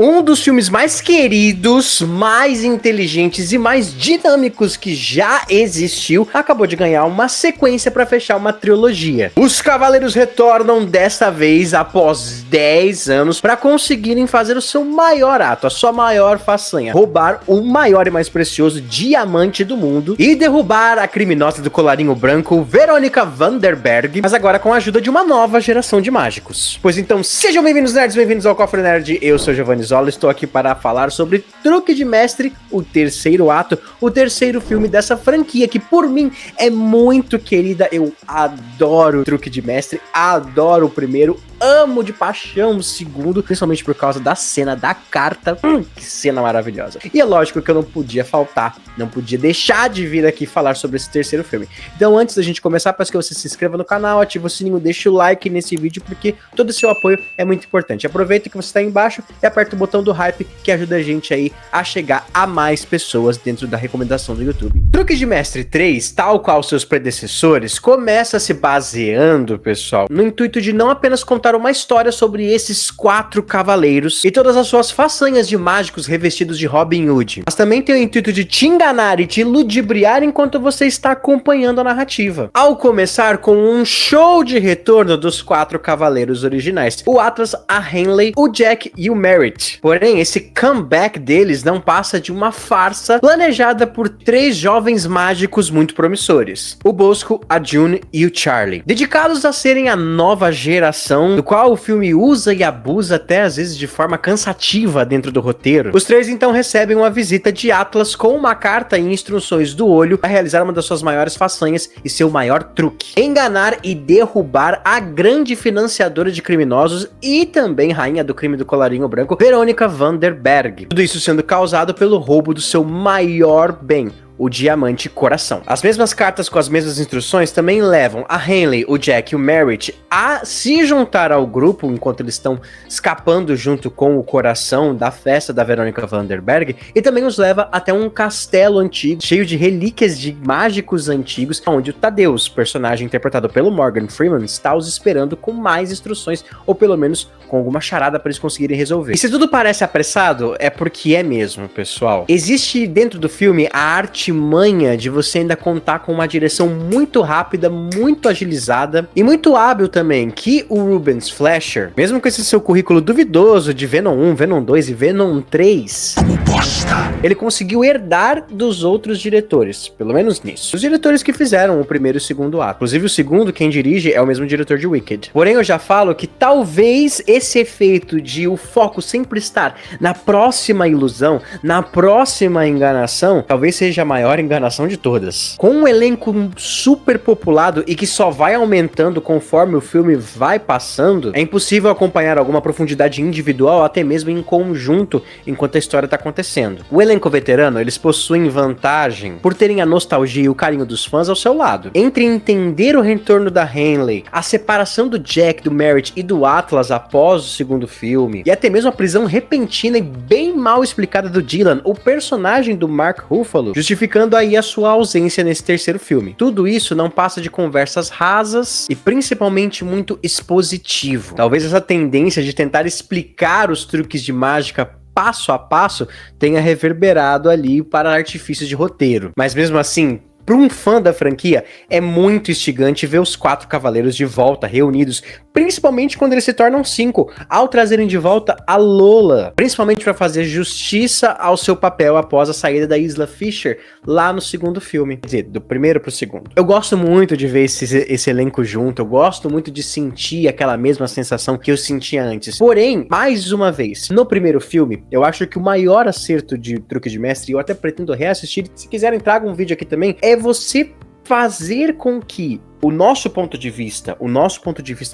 Um dos filmes mais queridos, mais inteligentes e mais dinâmicos que já existiu, acabou de ganhar uma sequência para fechar uma trilogia. Os Cavaleiros retornam desta vez após 10 anos para conseguirem fazer o seu maior ato, a sua maior façanha, roubar o maior e mais precioso diamante do mundo e derrubar a criminosa do colarinho branco, Veronica Vanderberg, mas agora com a ajuda de uma nova geração de mágicos. Pois então, sejam bem-vindos nerds, bem-vindos ao Cofre Nerd, eu sou Giovanni Zola, estou aqui para falar sobre Truque de Mestre, o terceiro ato, o terceiro filme dessa franquia, que por mim é muito querida. Eu adoro Truque de Mestre, adoro o primeiro, amo de paixão o segundo, principalmente por causa da cena da carta, que cena maravilhosa. E é lógico que eu não podia faltar, não podia deixar de vir aqui falar sobre esse terceiro filme. Então antes da gente começar, peço que você se inscreva no canal, ative o sininho, deixe o like nesse vídeo, porque todo o seu apoio é muito importante. Aproveita que você está aí embaixo e aperta o botão do hype, que ajuda a gente aí a chegar a mais pessoas dentro da recomendação do YouTube. Truque de Mestre 3, tal qual seus predecessores, começa se baseando, pessoal, no intuito de não apenas contar uma história sobre esses 4 cavaleiros e todas as suas façanhas de mágicos revestidos de Robin Hood, mas também tem o intuito de te enganar e te ludibriar enquanto você está acompanhando a narrativa. Ao começar com um show de retorno dos 4 cavaleiros originais, o Atlas, a Henley, o Jack e o Merritt. Porém, esse comeback deles não passa de uma farsa planejada por 3 jovens mágicos muito promissores: o Bosco, a June e o Charlie, dedicados a serem a nova geração, do qual o filme usa e abusa até às vezes de forma cansativa dentro do roteiro. Os 3 então recebem uma visita de Atlas com uma carta e instruções do olho para realizar uma das suas maiores façanhas e seu maior truque: enganar e derrubar a grande financiadora de criminosos e também rainha do crime do colarinho branco, Veronica Vanderberg. Tudo isso sendo causado pelo roubo do seu maior bem, o Diamante Coração. As mesmas cartas com as mesmas instruções também levam a Henley, o Jack e o Merritt a se juntar ao grupo enquanto eles estão escapando junto com o Coração da festa da Veronica Vanderberg, e também os leva até um castelo antigo, cheio de relíquias de mágicos antigos, onde o Thaddeus, personagem interpretado pelo Morgan Freeman, está os esperando com mais instruções, ou pelo menos com alguma charada para eles conseguirem resolver. E se tudo parece apressado, é porque é mesmo, pessoal. Existe dentro do filme a arte manha de você ainda contar com uma direção muito rápida, muito agilizada e muito hábil também, que o Rubens Fleischer, mesmo com esse seu currículo duvidoso de Venom 1, Venom 2 e Venom 3, ele conseguiu herdar dos outros diretores, pelo menos nisso. Os diretores que fizeram o primeiro e o segundo ato. Inclusive o segundo, quem dirige, é o mesmo diretor de Wicked. Porém, eu já falo que talvez esse efeito de o foco sempre estar na próxima ilusão, na próxima enganação, talvez seja a maior enganação de todas. Com um elenco super populado e que só vai aumentando conforme o filme vai passando, é impossível acompanhar alguma profundidade individual, até mesmo em conjunto, enquanto a história tá acontecendo. O elenco veterano, eles possuem vantagem por terem a nostalgia e o carinho dos fãs ao seu lado. Entre entender o retorno da Henley, a separação do Jack, do Merritt e do Atlas após o segundo filme, e até mesmo a prisão repentina e bem mal explicada do Dylan, o personagem do Mark Ruffalo, justificando aí a sua ausência nesse terceiro filme. Tudo isso não passa de conversas rasas e principalmente muito expositivo. Talvez essa tendência de tentar explicar os truques de mágica passo a passo tenha reverberado ali para artifícios de roteiro. Mas mesmo assim, para um fã da franquia, é muito instigante ver os 4 cavaleiros de volta, reunidos, principalmente quando eles se tornam 5, ao trazerem de volta a Lola, principalmente para fazer justiça ao seu papel após a saída da Isla Fisher lá no segundo filme, quer dizer, do primeiro pro segundo. Eu gosto muito de ver esse elenco junto, eu gosto muito de sentir aquela mesma sensação que eu sentia antes. Porém, mais uma vez, no primeiro filme, eu acho que o maior acerto de Truque de Mestre, e eu até pretendo reassistir, se quiserem traga um vídeo aqui também, é você fazer com que o nosso ponto de vista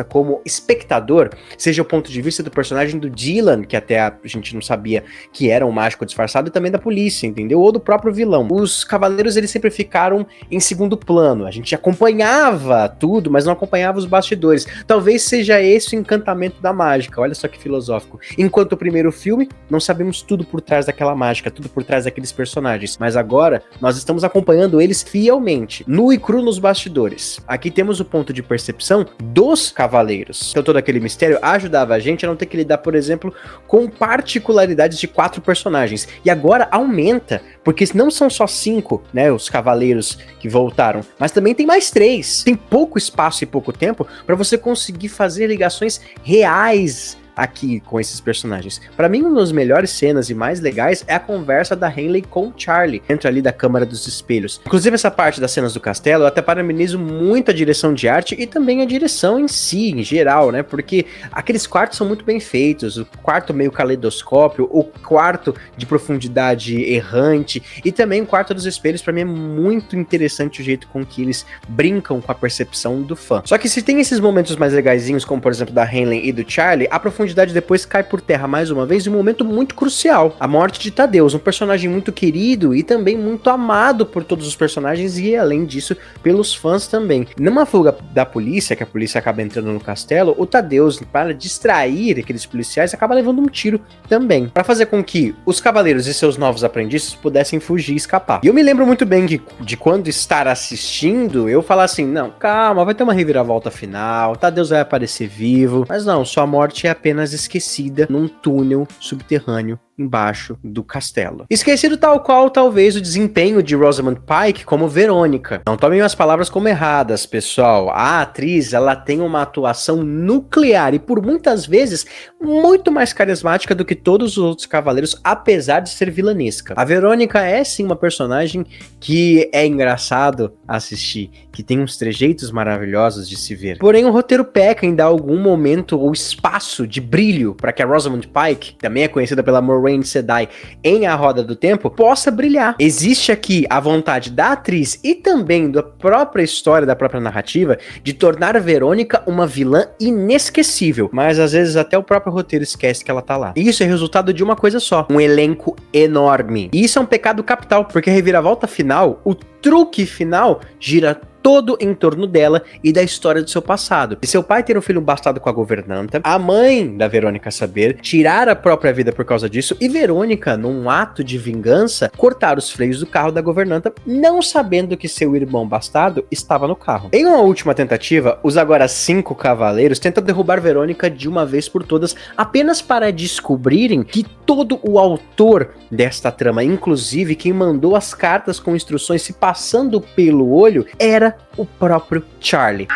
como espectador, seja o ponto de vista do personagem do Dylan, que até a gente não sabia que era um mágico disfarçado, e também da polícia, entendeu? Ou do próprio vilão. Os cavaleiros, eles sempre ficaram em segundo plano. A gente acompanhava tudo, mas não acompanhava os bastidores. Talvez seja esse o encantamento da mágica. Olha só que filosófico. Enquanto o primeiro filme, não sabemos tudo por trás daquela mágica, tudo por trás daqueles personagens. Mas agora, nós estamos acompanhando eles fielmente, nu e cru nos bastidores. aqui temos o ponto de percepção dos cavaleiros. Então todo aquele mistério ajudava a gente a não ter que lidar, por exemplo, com particularidades de 4 personagens. E agora aumenta, porque não são só 5, né, os cavaleiros que voltaram, mas também tem mais 3. Tem pouco espaço e pouco tempo para você conseguir fazer ligações reais aqui com esses personagens. Pra mim, uma das melhores cenas e mais legais é a conversa da Henley com o Charlie, dentro ali da Câmara dos Espelhos. Inclusive, essa parte das cenas do castelo, eu até parabenizo muito a direção de arte e também a direção em si, em geral, né? Porque aqueles quartos são muito bem feitos, o quarto meio caleidoscópio, o quarto de profundidade errante e também o quarto dos espelhos, pra mim é muito interessante o jeito com que eles brincam com a percepção do fã. Só que se tem esses momentos mais legaisinhos, como por exemplo da Henley e do Charlie, a profundidade depois cai por terra mais uma vez em um momento muito crucial, a morte de Thaddeus, um personagem muito querido e também muito amado por todos os personagens e, além disso, pelos fãs também. Numa fuga da polícia, que a polícia acaba entrando no castelo, o Thaddeus, para distrair aqueles policiais, acaba levando um tiro também, para fazer com que os cavaleiros e seus novos aprendizes pudessem fugir e escapar. E eu me lembro muito bem de quando estar assistindo, eu falar assim, não, calma, vai ter uma reviravolta final, Thaddeus vai aparecer vivo, mas não, sua morte é apenas esquecida num túnel subterrâneo embaixo do castelo. Esquecido tal qual, talvez, o desempenho de Rosamund Pike como Verônica. Não tomem as palavras como erradas, pessoal. A atriz, ela tem uma atuação nuclear e, por muitas vezes, muito mais carismática do que todos os outros cavaleiros, apesar de ser vilanesca. A Verônica é, sim, uma personagem que é engraçado assistir, que tem uns trejeitos maravilhosos de se ver. Porém, o roteiro peca em dar algum momento ou espaço de brilho para que a Rosamund Pike, que também é conhecida pela Moiraine Sedai em A Roda do Tempo, possa brilhar. Existe aqui a vontade da atriz e também da própria história, da própria narrativa, de tornar a Verônica uma vilã inesquecível, mas às vezes até o próprio roteiro esquece que ela tá lá. E isso é resultado de uma coisa só, um elenco enorme. E isso é um pecado capital, porque a reviravolta final, o truque final, gira todo em torno dela e da história do seu passado. E seu pai ter um filho bastardo com a governanta, a mãe da Verônica saber, tirar a própria vida por causa disso, e Verônica, num ato de vingança, cortar os freios do carro da governanta, não sabendo que seu irmão bastardo estava no carro. Em uma última tentativa, os agora 5 cavaleiros tentam derrubar Verônica de uma vez por todas, apenas para descobrirem que todo o autor desta trama, inclusive quem mandou as cartas com instruções se passando pelo olho, era o próprio Charlie.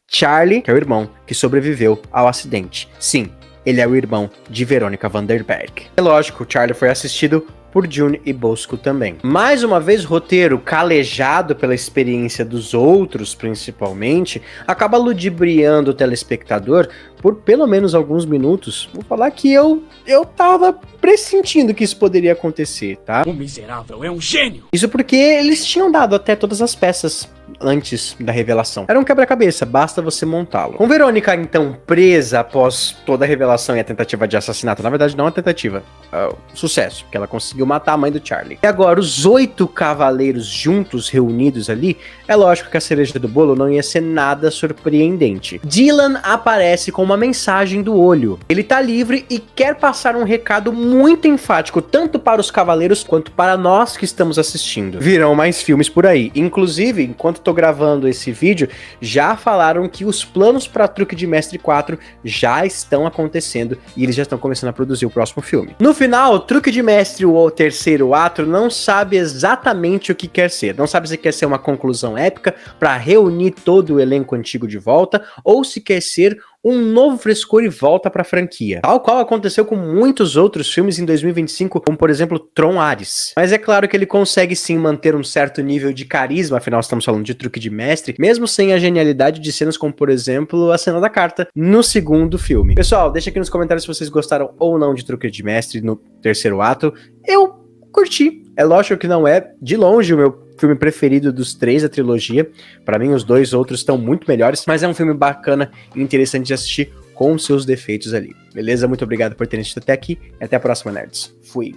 Charlie, que é o irmão que sobreviveu ao acidente. Sim, ele é o irmão de Verônica Vanderberg. É lógico, Charlie foi assistido por June e Bosco também. Mais uma vez, o roteiro, calejado pela experiência dos outros, principalmente, acaba ludibriando o telespectador por pelo menos alguns minutos. Vou falar que eu tava pressentindo que isso poderia acontecer, tá? O miserável é um gênio! Isso porque eles tinham dado até todas as peças antes da revelação. Era um quebra-cabeça, basta você montá-lo. Com Verônica, então, presa após toda a revelação e a tentativa de assassinato, na verdade não a tentativa, sucesso, porque ela conseguiu matar a mãe do Charlie. E agora, os 8 cavaleiros juntos, reunidos ali, é lógico que a cereja do bolo não ia ser nada surpreendente. Dylan aparece com uma mensagem do olho. Ele tá livre e quer passar um recado muito enfático, tanto para os cavaleiros quanto para nós que estamos assistindo. Virão mais filmes por aí. Inclusive, enquanto tô gravando esse vídeo, já falaram que os planos para Truque de Mestre 4 já estão acontecendo e eles já estão começando a produzir o próximo filme. No final, Truque de Mestre, o terceiro ato, não sabe exatamente o que quer ser. Não sabe se quer ser uma conclusão épica para reunir todo o elenco antigo de volta ou se quer ser um novo frescor e volta pra franquia. Tal qual aconteceu com muitos outros filmes em 2025, como por exemplo Tron Ares. Mas é claro que ele consegue sim manter um certo nível de carisma, afinal estamos falando de Truque de Mestre, mesmo sem a genialidade de cenas como por exemplo a cena da carta no segundo filme. Pessoal, deixa aqui nos comentários se vocês gostaram ou não de Truque de Mestre no terceiro ato. Eu curti. É lógico que não é de longe o meu filme preferido dos 3 da trilogia. Pra mim, os 2 outros estão muito melhores, mas é um filme bacana e interessante de assistir com seus defeitos ali. Beleza? Muito obrigado por terem assistido até aqui e até a próxima, nerds. Fui!